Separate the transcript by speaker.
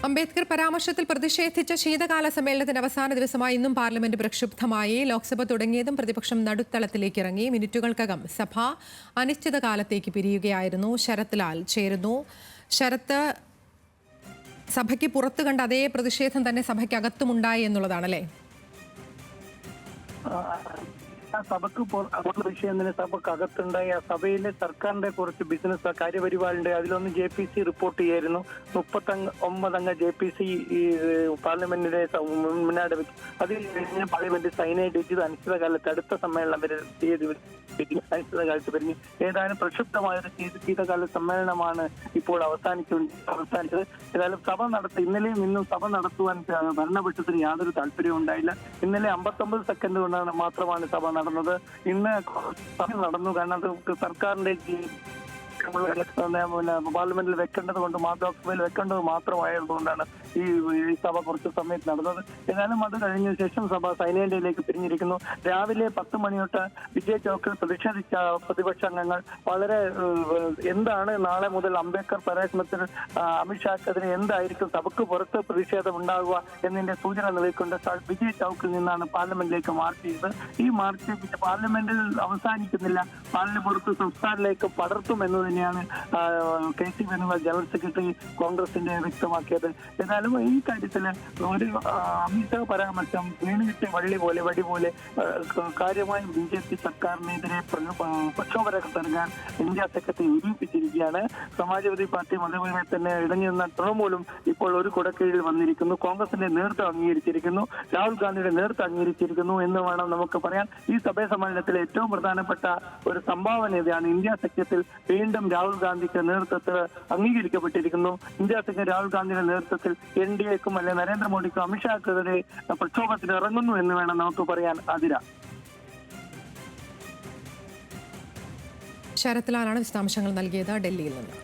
Speaker 1: അംബേദ്കർ പരാമർശത്തിൽ പ്രതിഷേധിച്ച ശീതകാല സമ്മേളനത്തിന്റെ അവസാന ദിവസമായി ഇന്നും പാർലമെന്റ് പ്രക്ഷുബ്ധമായി. ലോക്സഭ തുടങ്ങിയതും പ്രതിപക്ഷം നടുത്തളത്തിലേക്ക് ഇറങ്ങി. മിനിറ്റുകൾക്കകം സഭ അനിശ്ചിതകാലത്തേക്ക് പിരിയുകയായിരുന്നു. ശരത് ലാൽ ചേരുന്നു. ശരത്ത്, സഭയ്ക്ക് പുറത്ത് കണ്ട അതേ പ്രതിഷേധം തന്നെ സഭയ്ക്കകത്തുമുണ്ടായി എന്നുള്ളതാണല്ലേ?
Speaker 2: സഭക്ക് വിഷയം തന്നെ സഭക്കകത്തുണ്ടായി. ആ സഭയിലെ സർക്കാരിന്റെ കുറച്ച് ബിസിനസ് കാര്യപരിപാടിയുണ്ട്. അതിലൊന്ന് JPC റിപ്പോർട്ട് ചെയ്യായിരുന്നു. 39 JPC പാർലമെന്റിന്റെ മുന്നാട് വെച്ച് അതിൽ കഴിഞ്ഞ പാർലമെന്റ് സൈനൈഡ് ചെയ്ത് അനിശ്ചിതകാലത്ത് അടുത്ത സമ്മേളനം വരെ തീയതി അനിശ്ചിതകാലത്ത് പിരിഞ്ഞു. ഏതായാലും പ്രക്ഷുബ്ധമായ ഒരു ശീതകാല സമ്മേളനമാണ് ഇപ്പോൾ അവസാനിച്ചത്. ഏതായാലും ഇന്നലെയും ഇന്നും സഭ നടത്തുവാൻ ഭരണപക്ഷത്തിന് യാതൊരു താല്പര്യവും ഉണ്ടായില്ല. ഇന്നലെ 59 സെക്കൻഡ് കൊണ്ടാണ് മാത്രമാണ് സഭ നടന്നത്. ഇന്ന് നടന്നു. കാരണം അത് സർക്കാരിന്റെ പാർലമെന്റിൽ വെക്കേണ്ടത് കൊണ്ട് ലോക്സഭയിൽ വെക്കേണ്ടത് മാത്രമായതുകൊണ്ടാണ് ഈ സഭ കുറച്ച് സമയത്ത് നടന്നത്. ഏതായാലും അത് കഴിഞ്ഞ ശേഷം സഭ സൈലന്റിലേക്ക് പിരിഞ്ഞിരിക്കുന്നു. രാവിലെ 10 മണി തൊട്ട് വിജയ് ചൗക്കിൽ പ്രതിഷേധിച്ച പ്രതിപക്ഷ അംഗങ്ങൾ വളരെ എന്താണ് നാളെ മുതൽ അംബേദ്കർ പരാമർശത്തിൽ അമിത്ഷാക്കെതിരെ എന്തായിരിക്കും സഭയ്ക്ക് പുറത്ത് പ്രതിഷേധം ഉണ്ടാകുക എന്നതിന്റെ സൂചന നൽകിക്കൊണ്ട് വിജയ് ചൗക്കിൽ നിന്നാണ് പാർലമെന്റിലേക്ക് മാർച്ച് ചെയ്തത്. ഈ മാർച്ച് പാർലമെന്റിൽ അവസാനിക്കുന്നില്ല, പാർലമെന്റ് പുറത്ത് സംസ്ഥാനത്തിലേക്ക് പടർത്തും എന്ന് തന്നെയാണ് KC വേണുഗോപാൽ ജനറൽ സെക്രട്ടറി കോൺഗ്രസിന്റെ വ്യക്തമാക്കിയത്. എന്നാലും ഈ കാര്യത്തിൽ ഒരു അമിത്ഷാ പരാമർശം വീണുകിട്ടിയ വടി പോലെ കാര്യമായി BJP സർക്കാരിനെതിരെ പ്രക്ഷോഭരംഗത്തിറങ്ങാൻ ഇന്ത്യ സെക്രട്ടറി ഒരുമിപ്പിച്ചിരിക്കുകയാണ്. സമാജ്വാദി പാർട്ടി അതുപോലെ തന്നെ ഇടഞ്ഞു നിന്ന തൃണമൂലും ഇപ്പോൾ ഒരു കുടക്കീഴിൽ വന്നിരിക്കുന്നു. കോൺഗ്രസിന്റെ നേതൃത്വം അംഗീകരിച്ചിരിക്കുന്നു, രാഹുൽ ഗാന്ധിയുടെ നേതൃത്വം അംഗീകരിച്ചിരിക്കുന്നു എന്ന് വേണം നമുക്ക് പറയാൻ. ഈ സഭ സമ്മേളനത്തിലെ ഏറ്റവും പ്രധാനപ്പെട്ട ഒരു സംഭാവന ഇതാണ്. ഇന്ത്യ സഖ്യത്തിൽ വീണ്ടും രാഹുൽ ഗാന്ധിക്ക് നേതൃത്വത്തിൽ അംഗീകരിക്കപ്പെട്ടിരിക്കുന്നു. ഇന്ത്യ സഖ്യം രാഹുൽ ഗാന്ധിയുടെ നേതൃത്വത്തിൽ NDAക്കും അല്ലെങ്കിൽ നരേന്ദ്രമോദിക്കും അമിത്ഷാക്കെതിരെ പ്രക്ഷോഭത്തിന് ഇറങ്ങുന്നു എന്ന് വേണം നമുക്ക് പറയാൻ. ആതിര.
Speaker 1: ശരത് ലാലാണ് വിശദാംശങ്ങൾ നൽകിയത് ഡൽഹിയിൽ നിന്ന്.